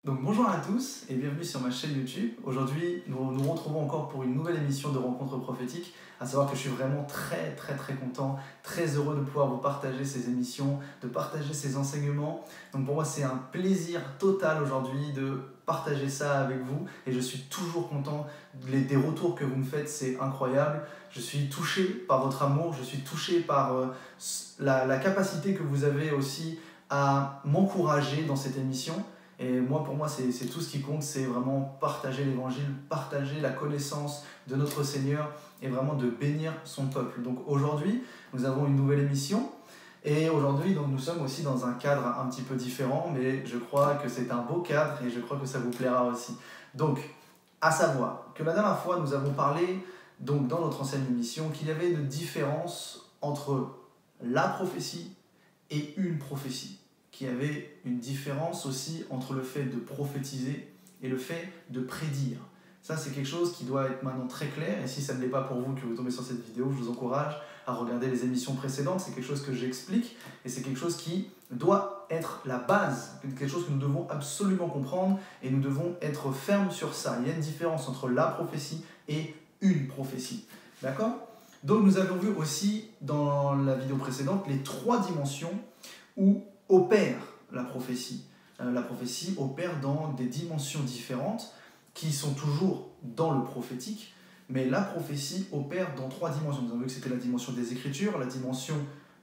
Donc bonjour à tous et bienvenue sur ma chaîne YouTube. Aujourd'hui, nous nous retrouvons encore pour une nouvelle émission de Rencontres prophétiques. À savoir que je suis vraiment très content, très heureux de pouvoir vous partager ces émissions, de partager ces enseignements. Donc pour moi, c'est un plaisir total aujourd'hui de partager ça avec vous et je suis toujours content des retours que vous me faites, c'est incroyable. Je suis touché par votre amour, je suis touché par la capacité que vous avez aussi à m'encourager dans cette émission. Et moi, pour moi, c'est tout ce qui compte, c'est vraiment partager l'évangile, partager la connaissance de notre Seigneur et vraiment de bénir son peuple. Donc aujourd'hui, nous avons une nouvelle émission et aujourd'hui, donc, nous sommes aussi dans un cadre un petit peu différent, mais je crois que c'est un beau cadre et je crois que ça vous plaira aussi. Donc, à savoir que la dernière fois, nous avons parlé, donc, dans notre ancienne émission, qu'il y avait une différence entre la prophétie et une prophétie. Qu'il y avait une différence aussi entre le fait de prophétiser et le fait de prédire. Ça, c'est quelque chose qui doit être maintenant très clair. Et si ça ne l'est pas pour vous, que vous tombez sur cette vidéo, je vous encourage à regarder les émissions précédentes. C'est quelque chose que j'explique et c'est quelque chose qui doit être la base, quelque chose que nous devons absolument comprendre et nous devons être fermes sur ça. Il y a une différence entre la prophétie et une prophétie. D'accord ? Donc, nous avons vu aussi dans la vidéo précédente les 3 dimensions où opère la prophétie. La prophétie opère dans des dimensions différentes qui sont toujours dans le prophétique, mais la prophétie opère dans 3 dimensions. Nous avons vu que c'était la dimension des Écritures, la dimension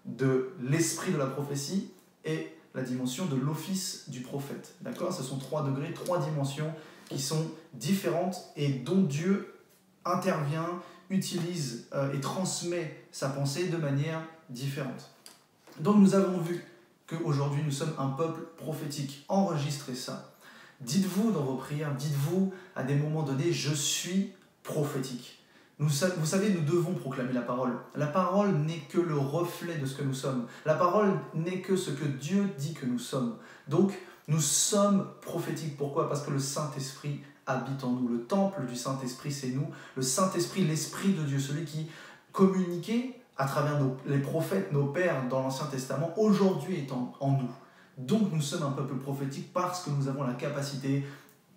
de l'esprit de la prophétie et la dimension de l'office du prophète. D'accord ? Ce sont 3 degrés, 3 dimensions qui sont différentes et dont Dieu intervient, utilise et transmet sa pensée de manière différente. Donc nous avons vu qu'aujourd'hui nous sommes un peuple prophétique. Enregistrez ça. Dites-vous dans vos prières, dites-vous à des moments donnés, je suis prophétique. Vous savez, nous devons proclamer la parole. La parole n'est que le reflet de ce que nous sommes. La parole n'est que ce que Dieu dit que nous sommes. Donc, nous sommes prophétiques. Pourquoi ? Parce que le Saint-Esprit habite en nous. Le temple du Saint-Esprit, c'est nous. Le Saint-Esprit, l'Esprit de Dieu, celui qui communiquait à travers les prophètes, nos pères dans l'Ancien Testament, aujourd'hui est en nous. Donc nous sommes un peuple prophétique parce que nous avons la capacité,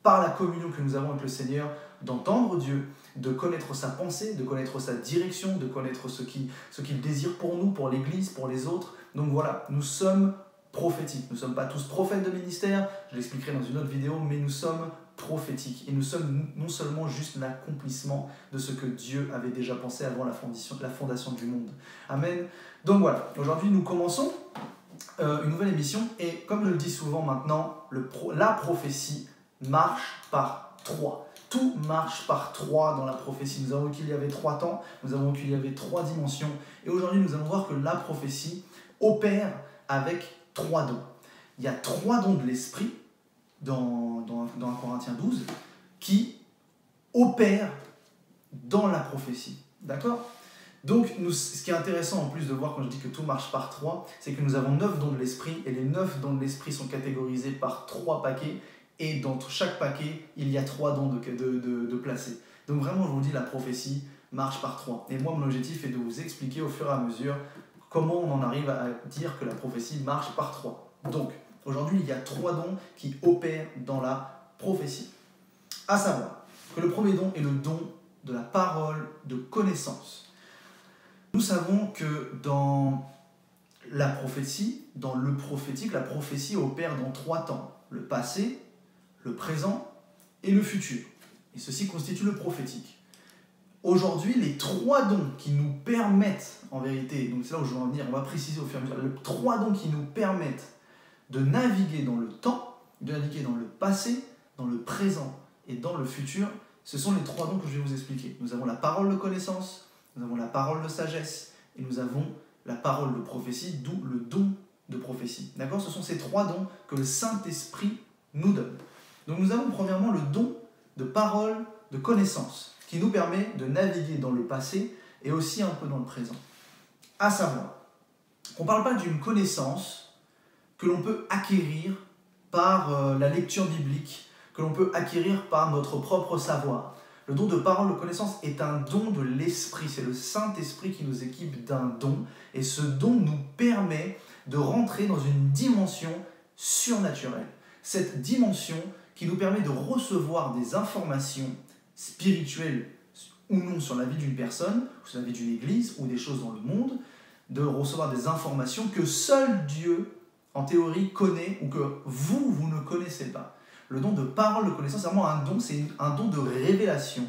par la communion que nous avons avec le Seigneur, d'entendre Dieu, de connaître sa pensée, de connaître sa direction, de connaître ce qu'il désire pour nous, pour l'Église, pour les autres. Donc voilà, nous sommes prophétiques. Nous ne sommes pas tous prophètes de ministère, je l'expliquerai dans une autre vidéo, mais nous sommes prophétiques. Et nous sommes non seulement juste l'accomplissement de ce que Dieu avait déjà pensé avant la fondation du monde. Amen. Donc voilà, aujourd'hui nous commençons une nouvelle émission et comme je le dis souvent maintenant, la prophétie marche par 3. Tout marche par 3 dans la prophétie. Nous avons vu qu'il y avait 3 temps, nous avons vu qu'il y avait 3 dimensions et aujourd'hui nous allons voir que la prophétie opère avec 3 dons. Il y a 3 dons de l'esprit dans 1 Corinthiens 12 qui opèrent dans la prophétie. D'accord ? Donc, ce qui est intéressant en plus de voir quand je dis que tout marche par 3, c'est que nous avons 9 dons de l'esprit et les 9 dons de l'esprit sont catégorisés par 3 paquets et dans chaque paquet, il y a 3 dons de placés. Donc vraiment, je vous dis, la prophétie marche par 3. Et moi, mon objectif est de vous expliquer au fur et à mesure comment on en arrive à dire que la prophétie marche par 3. Donc, aujourd'hui, il y a 3 dons qui opèrent dans la prophétie. À savoir que le premier don est le don de la parole de connaissance. Nous savons que dans la prophétie, dans le prophétique, la prophétie opère dans 3 temps. Le passé, le présent et le futur. Et ceci constitue le prophétique. Aujourd'hui, les 3 dons qui nous permettent, en vérité, donc c'est là où je veux en venir, on va préciser au fur et à mesure, les 3 dons qui nous permettent de naviguer dans le temps, de naviguer dans le passé, dans le présent et dans le futur, ce sont les 3 dons que je vais vous expliquer. Nous avons la parole de connaissance, nous avons la parole de sagesse et nous avons la parole de prophétie, d'où le don de prophétie. D'accord ? Ce sont ces 3 dons que le Saint-Esprit nous donne. Donc nous avons premièrement le don de parole de connaissance qui nous permet de naviguer dans le passé et aussi un peu dans le présent. À savoir, on ne parle pas d'une connaissance que l'on peut acquérir par la lecture biblique, que l'on peut acquérir par notre propre savoir. Le don de parole de connaissance est un don de l'Esprit. C'est le Saint-Esprit qui nous équipe d'un don. Et ce don nous permet de rentrer dans une dimension surnaturelle. cette dimension qui nous permet de recevoir des informations spirituelles ou non sur la vie d'une personne, sur la vie d'une église ou des choses dans le monde, de recevoir des informations que seul Dieu, en théorie, connaît ou que vous ne connaissez pas. Le don de parole, de connaissance, c'est vraiment un don, c'est un don de révélation.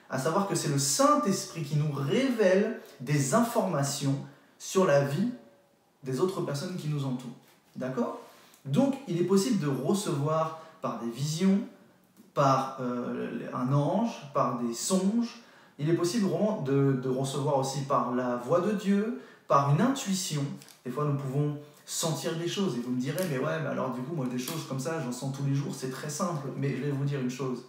À savoir que c'est le Saint-Esprit qui nous révèle des informations sur la vie des autres personnes qui nous entourent. D'accord ? Donc, il est possible de recevoir par des visions, par un ange, par des songes. Il est possible vraiment de recevoir aussi par la voix de Dieu, par une intuition. Des fois, nous pouvons sentir des choses. Et vous me direz, mais ouais, mais alors du coup, moi, des choses comme ça, j'en sens tous les jours, c'est très simple. Mais je vais vous dire une chose.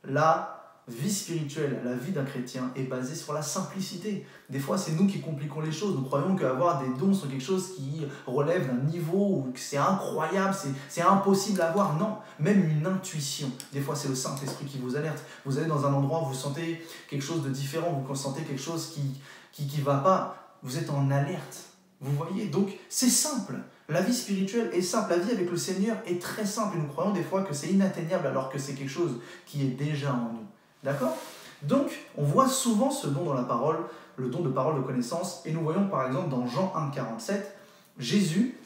La vie spirituelle, la vie d'un chrétien est basée sur la simplicité. Des fois, c'est nous qui compliquons les choses. Nous croyons qu'avoir des dons sont quelque chose qui relève d'un niveau où c'est incroyable, c'est impossible à avoir. Non, même une intuition. Des fois, c'est le Saint-Esprit qui vous alerte. Vous allez dans un endroit où vous sentez quelque chose de différent, vous sentez quelque chose qui va pas. Vous êtes en alerte. Vous voyez ? Donc, c'est simple. La vie spirituelle est simple. La vie avec le Seigneur est très simple. Et nous croyons des fois que c'est inatteignable alors que c'est quelque chose qui est déjà en nous. D'accord ? Donc, on voit souvent ce don dans la parole, le don de parole de connaissance. Et nous voyons par exemple dans Jean 1, 47, Jésus,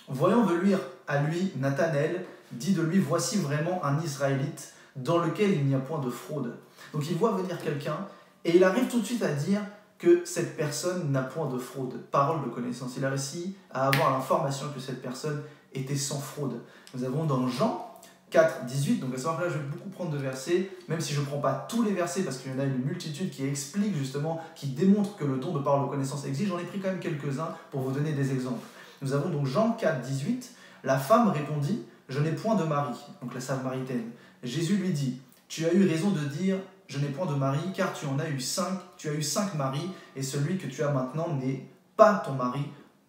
voyant venir à lui Nathanaël, dit de lui, voici vraiment un Israélite dans lequel il n'y a point de fraude. Donc il voit venir quelqu'un et il arrive tout de suite à dire que cette personne n'a point de fraude. Parole de connaissance. Il a réussi à avoir l'information que cette personne était sans fraude. Nous avons dans Jean 4, 18, donc à savoir que là je vais beaucoup prendre de versets, même si je ne prends pas tous les versets parce qu'il y en a une multitude qui expliquent justement, qui démontrent que le don de parole de connaissance existe, j'en ai pris quand même quelques-uns pour vous donner des exemples. Nous avons donc Jean 4, 18, la femme répondit, je n'ai point de mari, donc la Samaritaine. Jésus lui dit, tu as eu raison de dire, je n'ai point de mari, car tu as eu 5 maris, et celui que tu as maintenant n'est pas ton mari.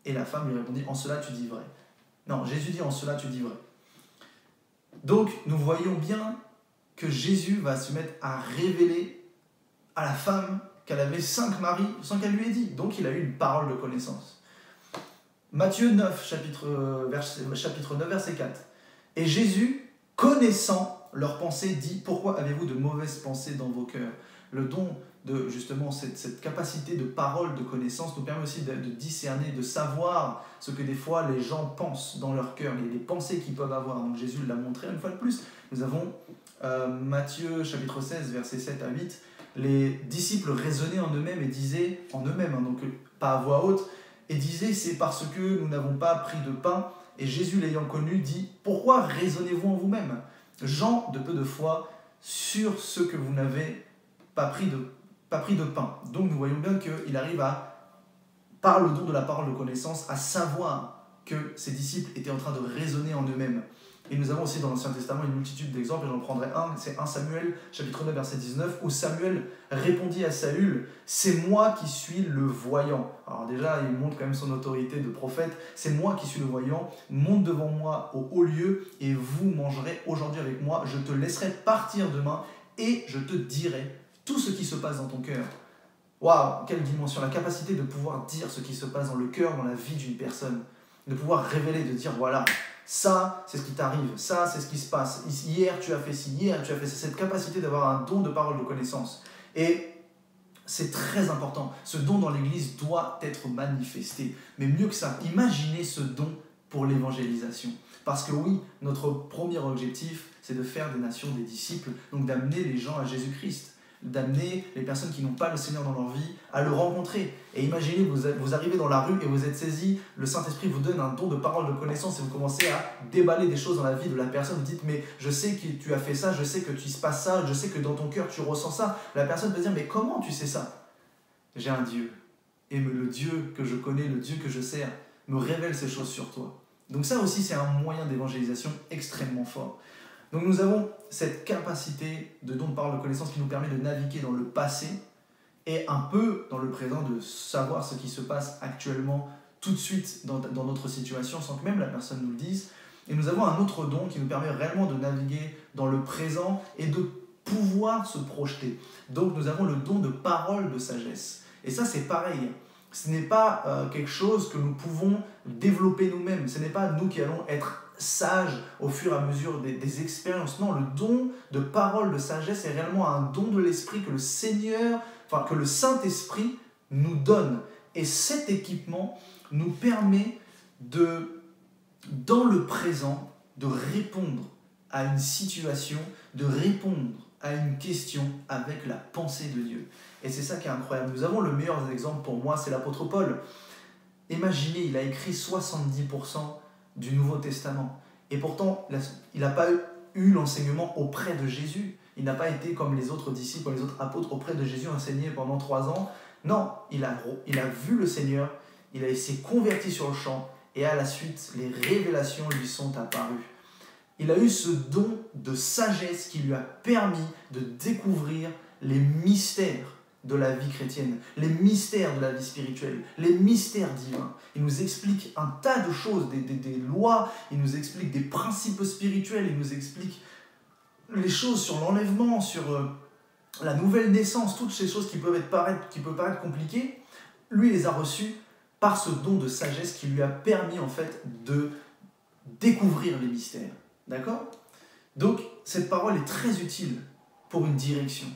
Et la femme lui répondit, en cela tu dis vrai. Non, Jésus dit, en cela tu dis vrai. Donc, nous voyons bien que Jésus va se mettre à révéler à la femme qu'elle avait 5 maris sans qu'elle lui ait dit. Donc, il a eu une parole de connaissance. Matthieu 9, chapitre 9, verset 4. Et Jésus, connaissant leurs pensées, dit « Pourquoi avez-vous de mauvaises pensées dans vos cœurs ?» Le don de justement cette capacité de parole, de connaissance, nous permet aussi de discerner, de savoir ce que des fois les gens pensent dans leur cœur, les pensées qu'ils peuvent avoir. Donc Jésus l'a montré une fois de plus. Nous avons Matthieu chapitre 16, versets 7 à 8. Les disciples raisonnaient en eux-mêmes et disaient, en eux-mêmes, donc pas à voix haute, et disaient « C'est parce que nous n'avons pas pris de pain. » Et Jésus, l'ayant connu, dit « Pourquoi raisonnez-vous en vous-même, gens de peu de foi, sur ce que vous n'avez pas pris de pain. » Donc nous voyons bien qu'il arrive par le don de la parole de connaissance, à savoir que ses disciples étaient en train de raisonner en eux-mêmes. Et nous avons aussi dans l'Ancien Testament une multitude d'exemples, et j'en prendrai un, c'est 1 Samuel, chapitre 9, verset 19, où Samuel répondit à Saül, « C'est moi qui suis le voyant. » Alors déjà, il montre quand même son autorité de prophète, « C'est moi qui suis le voyant, monte devant moi au haut lieu, et vous mangerez aujourd'hui avec moi, je te laisserai partir demain, et je te dirai tout ce qui se passe dans ton cœur. » Waouh, quelle dimension, la capacité de pouvoir dire ce qui se passe dans le cœur, dans la vie d'une personne, de pouvoir révéler, de dire voilà, ça c'est ce qui t'arrive, ça c'est ce qui se passe, hier tu as fait ci, hier tu as fait ça, cette capacité d'avoir un don de parole de connaissance. Et c'est très important, ce don dans l'Église doit être manifesté, mais mieux que ça, imaginez ce don pour l'évangélisation. Parce que oui, notre premier objectif, c'est de faire des nations des disciples, donc d'amener les gens à Jésus-Christ, d'amener les personnes qui n'ont pas le Seigneur dans leur vie à le rencontrer. Et imaginez, vous arrivez dans la rue et vous êtes saisi, le Saint-Esprit vous donne un don de parole de connaissance et vous commencez à déballer des choses dans la vie de la personne. Vous dites, mais je sais que tu as fait ça, je sais que tu se passe ça, je sais que dans ton cœur tu ressens ça. La personne peut dire, mais comment tu sais ça? J'ai un Dieu. Et le Dieu que je connais, le Dieu que je sers, me révèle ces choses sur toi. Donc ça aussi, c'est un moyen d'évangélisation extrêmement fort. Donc nous avons cette capacité de don de parole de connaissance qui nous permet de naviguer dans le passé et un peu dans le présent, de savoir ce qui se passe actuellement tout de suite dans notre situation sans que même la personne nous le dise. Et nous avons un autre don qui nous permet réellement de naviguer dans le présent et de pouvoir se projeter. Donc nous avons le don de parole de sagesse. Et ça c'est pareil. Ce n'est pas quelque chose que nous pouvons développer nous-mêmes. Ce n'est pas nous qui allons être sage au fur et à mesure des expériences. Non, le don de parole de sagesse est réellement un don de l'esprit que le que le Saint-Esprit nous donne. Et cet équipement nous permet dans le présent, de répondre à une situation, de répondre à une question avec la pensée de Dieu. Et c'est ça qui est incroyable. Nous avons le meilleur exemple pour moi, c'est l'apôtre Paul. Imaginez, il a écrit 70% du Nouveau Testament. Et pourtant, il n'a pas eu l'enseignement auprès de Jésus. Il n'a pas été comme les autres disciples, comme les autres apôtres auprès de Jésus, enseigné pendant 3 ans. Non, il a vu le Seigneur, il s'est converti sur le champ, et à la suite, les révélations lui sont apparues. Il a eu ce don de sagesse qui lui a permis de découvrir les mystères de la vie chrétienne, les mystères de la vie spirituelle, les mystères divins. Il nous explique un tas de choses, des lois, il nous explique des principes spirituels, il nous explique les choses sur l'enlèvement, sur la nouvelle naissance, toutes ces choses qui peuvent paraître compliquées. Lui, il les a reçues par ce don de sagesse qui lui a permis en fait de découvrir les mystères. D'accord ? Donc, cette parole est très utile pour une direction.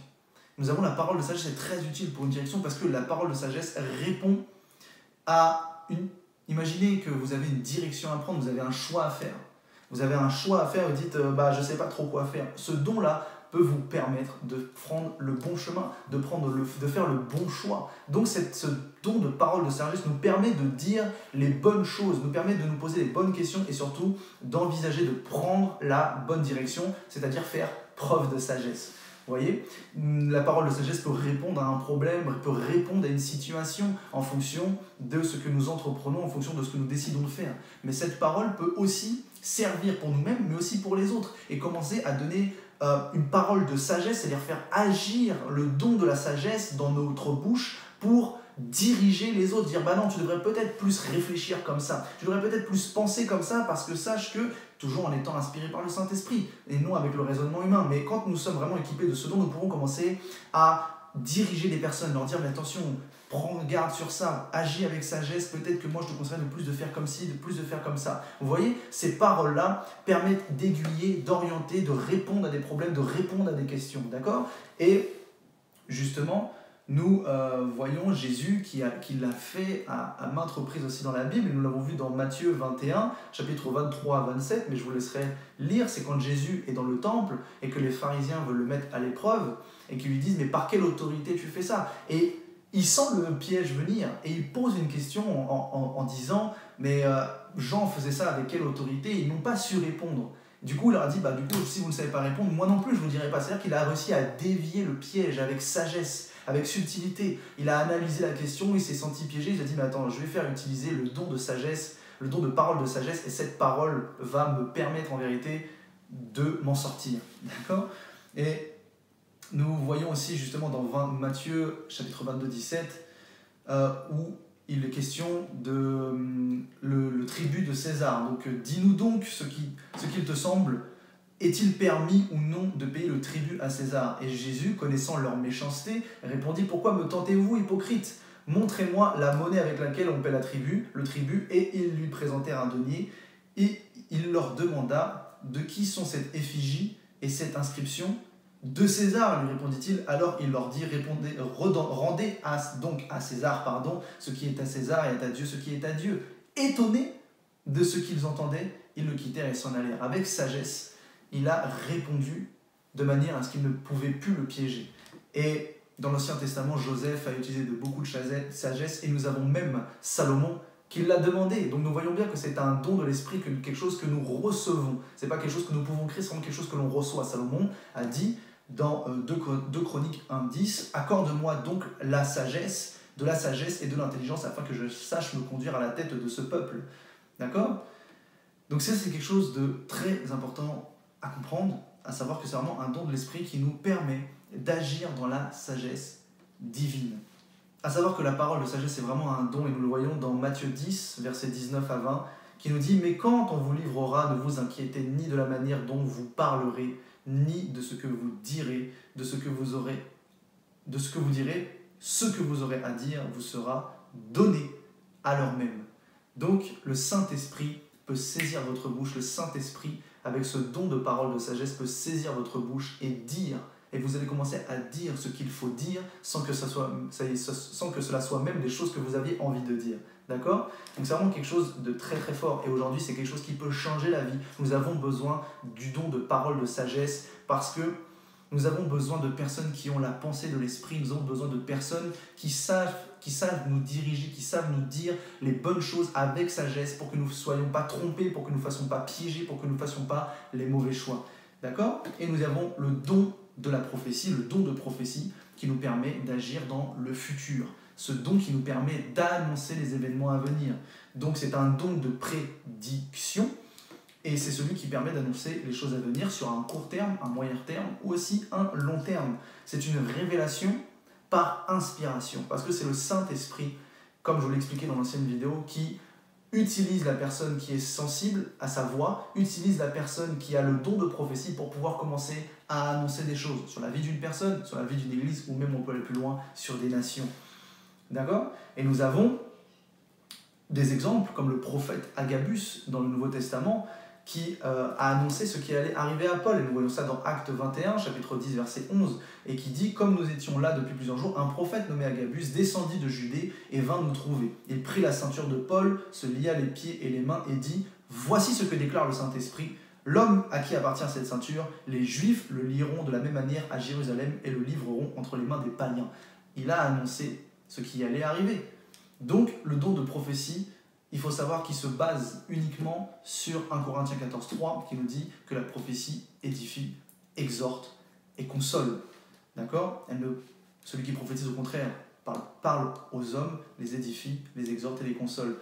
Nous avons la parole de sagesse, c'est très utile pour une direction parce que la parole de sagesse répond à une... Imaginez que vous avez une direction à prendre, vous avez un choix à faire. Vous avez un choix à faire, vous dites je ne sais pas trop quoi faire. Ce don-là peut vous permettre de prendre le bon chemin, de faire le bon choix. Donc ce don de parole de sagesse nous permet de dire les bonnes choses, nous permet de nous poser les bonnes questions et surtout d'envisager de prendre la bonne direction, c'est-à-dire faire preuve de sagesse. Vous voyez, la parole de sagesse peut répondre à un problème, peut répondre à une situation en fonction de ce que nous entreprenons, en fonction de ce que nous décidons de faire. Mais cette parole peut aussi servir pour nous-mêmes, mais aussi pour les autres. Et commencer à donner une parole de sagesse, c'est-à-dire faire agir le don de la sagesse dans notre bouche pour diriger les autres, dire non, tu devrais peut-être plus réfléchir comme ça, tu devrais peut-être plus penser comme ça, parce que sache que, toujours en étant inspiré par le Saint-Esprit, et non avec le raisonnement humain, mais quand nous sommes vraiment équipés de ce don, nous pourrons commencer à diriger les personnes, leur dire mais attention, prends garde sur ça, agis avec sagesse, peut-être que moi je te conseillerais de plus de faire comme ci, de plus de faire comme ça. Vous voyez, ces paroles-là permettent d'aiguiller, d'orienter, de répondre à des problèmes, de répondre à des questions, d'accord ? Et justement, nous voyons Jésus qui l'a fait à maintes reprises aussi dans la Bible. Nous l'avons vu dans Matthieu 21, chapitre 23 à 27, mais je vous laisserai lire. C'est quand Jésus est dans le temple et que les pharisiens veulent le mettre à l'épreuve et qu'ils lui disent « Mais par quelle autorité tu fais ça ?» Et il sent le piège venir et il pose une question en disant « Mais Jean faisait ça avec quelle autorité ?» Ils n'ont pas su répondre. Du coup, il leur a dit si vous ne savez pas répondre, moi non plus je ne vous dirai pas. C'est-à-dire qu'il a réussi à dévier le piège avec sagesse, avec subtilité. Il a analysé la question, il s'est senti piégé, il a dit mais attends, je vais faire utiliser le don de sagesse, le don de parole de sagesse, et cette parole va me permettre en vérité de m'en sortir. D'accord ? Et nous voyons aussi justement dans Matthieu chapitre 22, 17, où il est question de le tribut de César. Donc dis-nous donc ce qu'il te semble. Est-il permis ou non de payer le tribut à César ? Et Jésus, connaissant leur méchanceté, répondit « Pourquoi me tentez-vous, hypocrite ? Montrez-moi la monnaie avec laquelle on paie le tribut. » Et ils lui présentèrent un denier. Et il leur demanda « De qui sont cette effigie et cette inscription ?»« De César, lui répondit-il. Alors il leur dit « Rendez donc à César ce qui est à César et à Dieu ce qui est à Dieu. » Étonnés de ce qu'ils entendaient, ils le quittèrent et s'en allèrent. Avec sagesse, il a répondu de manière à ce qu'il ne pouvait plus le piéger. Et dans l'Ancien Testament, Joseph a utilisé beaucoup de sagesse, et nous avons même Salomon qui l'a demandé. Donc nous voyons bien que c'est un don de l'esprit, quelque chose que nous recevons. Ce n'est pas quelque chose que nous pouvons créer, c'est vraiment quelque chose que l'on reçoit. Salomon a dit dans 2 Chroniques 1:10 « Accorde-moi donc de la sagesse et de l'intelligence afin que je sache me conduire à la tête de ce peuple. » D'accord ? Donc ça, c'est quelque chose de très important à comprendre, à savoir que c'est vraiment un don de l'esprit qui nous permet d'agir dans la sagesse divine. À savoir que la parole de sagesse est vraiment un don, et nous le voyons dans Matthieu 10, versets 19 à 20, qui nous dit « Mais quand on vous livrera, ne vous inquiétez ni de la manière dont vous parlerez, ni de ce que vous direz, de ce que vous direz, ce que vous aurez à dire vous sera donné à l'heure même. » Donc le Saint-Esprit peut saisir votre bouche, le Saint-Esprit, avec ce don de parole de sagesse, peut saisir votre bouche et dire. Et vous allez commencer à dire ce qu'il faut dire sans que cela soit même des choses que vous aviez envie de dire. D'accord? Donc c'est vraiment quelque chose de très très fort. Et aujourd'hui, c'est quelque chose qui peut changer la vie. Nous avons besoin du don de parole de sagesse parce que nous avons besoin de personnes qui ont la pensée de l'esprit. Nous avons besoin de personnes qui savent nous diriger, qui savent nous dire les bonnes choses avec sagesse pour que nous ne soyons pas trompés, pour que nous ne fassions pas piéger, pour que nous ne fassions pas les mauvais choix. D'accord? Et nous avons le don de la prophétie, le don de prophétie qui nous permet d'agir dans le futur. Ce don qui nous permet d'annoncer les événements à venir. Donc c'est un don de prédiction et c'est celui qui permet d'annoncer les choses à venir sur un court terme, un moyen terme ou aussi un long terme. C'est une révélation par inspiration parce que c'est le Saint-Esprit, comme je vous l'ai expliqué dans l'ancienne vidéo, qui utilise la personne qui est sensible à sa voix, utilise la personne qui a le don de prophétie pour pouvoir commencer à annoncer des choses sur la vie d'une personne, sur la vie d'une église, ou même on peut aller plus loin, sur des nations. D'accord? Et nous avons des exemples comme le prophète Agabus dans le Nouveau Testament qui a annoncé ce qui allait arriver à Paul. Et nous voyons ça dans Actes 21, chapitre 10, verset 11, et qui dit « Comme nous étions là depuis plusieurs jours, un prophète nommé Agabus descendit de Judée et vint nous trouver. Il prit la ceinture de Paul, se lia les pieds et les mains et dit « Voici ce que déclare le Saint-Esprit. L'homme à qui appartient cette ceinture, les Juifs le liront de la même manière à Jérusalem et le livreront entre les mains des païens. » Il a annoncé ce qui allait arriver. Donc, le don de prophétie, il faut savoir qu'il se base uniquement sur 1 Corinthiens 14,3 qui nous dit que la prophétie édifie, exhorte et console. D'accord? Celui qui prophétise au contraire parle aux hommes, les édifie, les exhorte et les console.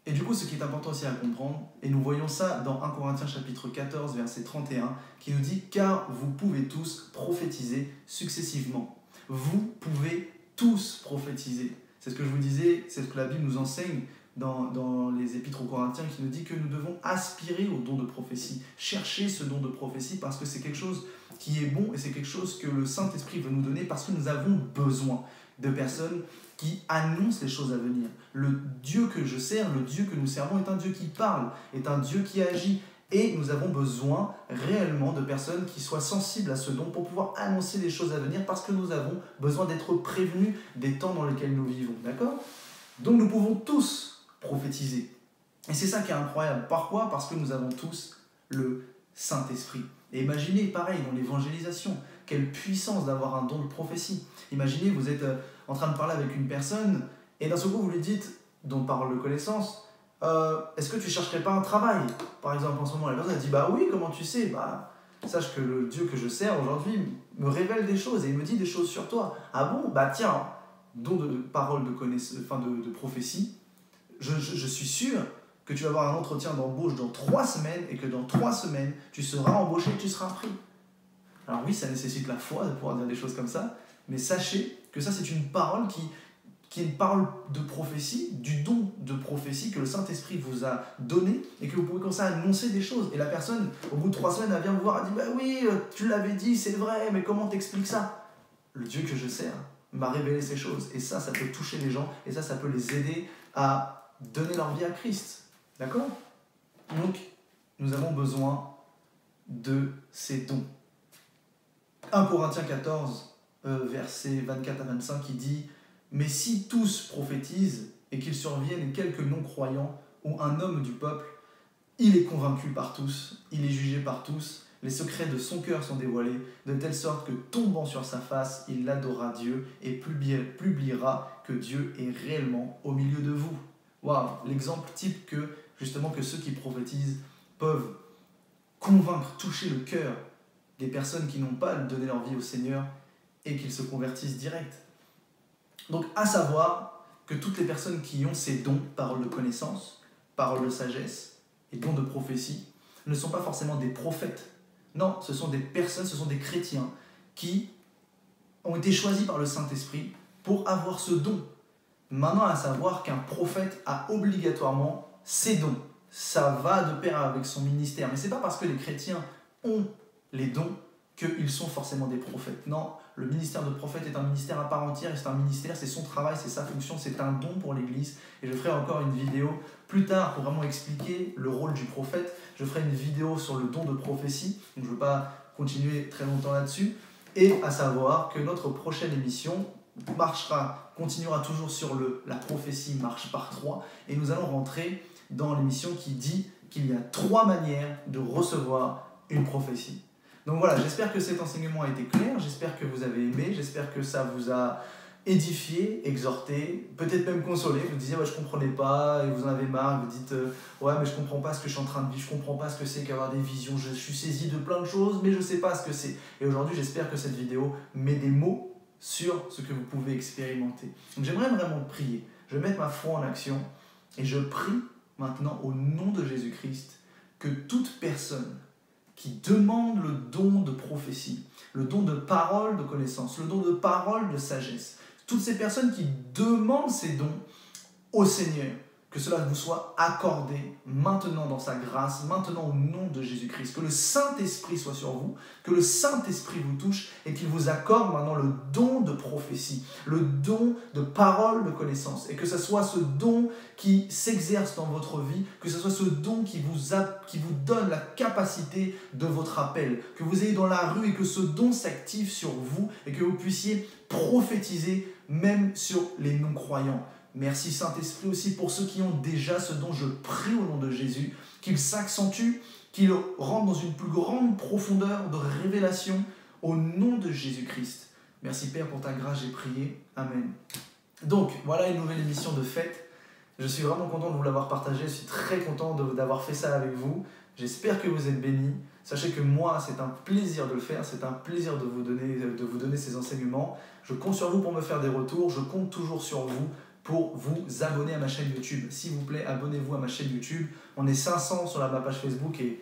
Et du coup, ce qui est important aussi à comprendre, et nous voyons ça dans 1 Corinthiens chapitre 14, verset 31, qui nous dit « Car vous pouvez tous prophétiser successivement. » Vous pouvez tous prophétiser. C'est ce que je vous disais, c'est ce que la Bible nous enseigne dans les épîtres aux Corinthiens qui nous dit que nous devons aspirer au don de prophétie, chercher ce don de prophétie parce que c'est quelque chose qui est bon et c'est quelque chose que le Saint-Esprit veut nous donner parce que nous avons besoin de personnes qui annoncent les choses à venir. Le Dieu que je sers, le Dieu que nous servons est un Dieu qui parle, est un Dieu qui agit. Et nous avons besoin réellement de personnes qui soient sensibles à ce don pour pouvoir annoncer les choses à venir parce que nous avons besoin d'être prévenus des temps dans lesquels nous vivons. D'accord? Donc nous pouvons tous prophétiser. Et c'est ça qui est incroyable. Pourquoi? Parce que nous avons tous le Saint-Esprit. Et imaginez, pareil, dans l'évangélisation, quelle puissance d'avoir un don de prophétie. Imaginez, vous êtes en train de parler avec une personne et d'un seul coup vous lui dites, dont parole de connaissance, est-ce que tu chercherais pas un travail? Par exemple, en ce moment, la personne a dit, bah oui, comment tu sais? Bah, sache que le Dieu que je sers aujourd'hui me révèle des choses et il me dit des choses sur toi. Ah bon? Bah tiens, don de parole de connaissance, enfin de prophétie, je suis sûr que tu vas avoir un entretien d'embauche dans 3 semaines et que dans 3 semaines, tu seras embauché et tu seras pris. Alors oui, ça nécessite la foi de pouvoir dire des choses comme ça, mais sachez que ça, c'est une parole qui est une parole de prophétie, du don de prophétie que le Saint-Esprit vous a donné et que vous pouvez commencer à annoncer des choses. Et la personne, au bout de 3 semaines, elle vient vous voir, elle dit « Bah oui, tu l'avais dit, c'est vrai, mais comment t'expliques ça ?» Le Dieu que je sers m'a révélé ces choses. Et ça peut toucher les gens et ça peut les aider à donner leur vie à Christ. D'accord? Donc, nous avons besoin de ces dons. 1 Corinthiens 14, versets 24 à 25, qui dit « Mais si tous prophétisent, et qu'il survienne quelques non-croyants ou un homme du peuple, il est convaincu par tous, il est jugé par tous, les secrets de son cœur sont dévoilés, de telle sorte que, tombant sur sa face, il adorera Dieu et publiera que Dieu est réellement au milieu de vous. » Waouh, l'exemple type que ceux qui prophétisent peuvent convaincre, toucher le cœur des personnes qui n'ont pas donné leur vie au Seigneur et qu'ils se convertissent direct. Donc, à savoir que toutes les personnes qui ont ces dons, paroles de connaissance, paroles de sagesse et dons de prophétie, ne sont pas forcément des prophètes. Non, ce sont des personnes, ce sont des chrétiens qui ont été choisis par le Saint-Esprit pour avoir ce don. Maintenant, à savoir qu'un prophète a obligatoirement ces dons. Ça va de pair avec son ministère. Mais ce n'est pas parce que les chrétiens ont les dons qu'ils sont forcément des prophètes. Non, le ministère de prophète est un ministère à part entière, et c'est un ministère, c'est son travail, c'est sa fonction, c'est un don pour l'Église. Et je ferai encore une vidéo plus tard pour vraiment expliquer le rôle du prophète. Je ferai une vidéo sur le don de prophétie, donc je ne veux pas continuer très longtemps là-dessus. Et à savoir que notre prochaine émission continuera toujours sur la prophétie marche par 3, et nous allons rentrer dans l'émission qui dit qu'il y a 3 manières de recevoir une prophétie. Donc voilà, j'espère que cet enseignement a été clair, j'espère que vous avez aimé, j'espère que ça vous a édifié, exhorté, peut-être même consolé. Vous disiez ouais, je ne comprenais pas, et vous en avez marre, vous dites ouais mais je ne comprends pas ce que je suis en train de vivre, je ne comprends pas ce que c'est qu'avoir des visions, je suis saisi de plein de choses mais je ne sais pas ce que c'est. Et aujourd'hui j'espère que cette vidéo met des mots sur ce que vous pouvez expérimenter. Donc j'aimerais vraiment prier, je vais mettre ma foi en action et je prie maintenant au nom de Jésus-Christ que toute personne qui demande le don de prophétie, le don de parole de connaissance, le don de parole de sagesse, toutes ces personnes qui demandent ces dons au Seigneur, que cela vous soit accordé maintenant dans sa grâce, maintenant au nom de Jésus-Christ. Que le Saint-Esprit soit sur vous, que le Saint-Esprit vous touche et qu'il vous accorde maintenant le don de prophétie, le don de parole de connaissance. Et que ce soit ce don qui s'exerce dans votre vie, que ce soit ce don qui vous donne la capacité de votre appel, que vous ayez dans la rue et que ce don s'active sur vous et que vous puissiez prophétiser même sur les non-croyants. Merci Saint-Esprit aussi pour ceux qui ont déjà ce don. Je prie au nom de Jésus qu'il s'accentue, qu'il rentre dans une plus grande profondeur de révélation au nom de Jésus-Christ. Merci Père pour ta grâce, j'ai prié. Amen. Donc voilà une nouvelle émission de fête. Je suis vraiment content de vous l'avoir partagé. Je suis très content d'avoir fait ça avec vous. J'espère que vous êtes bénis. Sachez que moi, c'est un plaisir de le faire. C'est un plaisir de vous donner ces enseignements. Je compte sur vous pour me faire des retours. Je compte toujours sur vous pour vous abonner à ma chaîne YouTube. S'il vous plaît, abonnez-vous à ma chaîne YouTube. On est 500 sur ma page Facebook et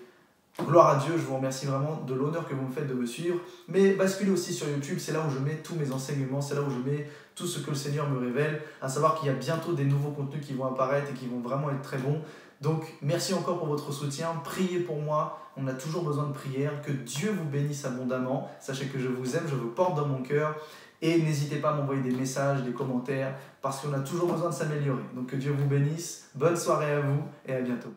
gloire à Dieu, je vous remercie vraiment de l'honneur que vous me faites de me suivre. Mais basculez aussi sur YouTube, c'est là où je mets tous mes enseignements, c'est là où je mets tout ce que le Seigneur me révèle, à savoir qu'il y a bientôt des nouveaux contenus qui vont apparaître et qui vont vraiment être très bons. Donc, merci encore pour votre soutien, priez pour moi, on a toujours besoin de prière, que Dieu vous bénisse abondamment. Sachez que je vous aime, je vous porte dans mon cœur. Et n'hésitez pas à m'envoyer des messages, des commentaires, parce qu'on a toujours besoin de s'améliorer. Donc que Dieu vous bénisse, bonne soirée à vous et à bientôt.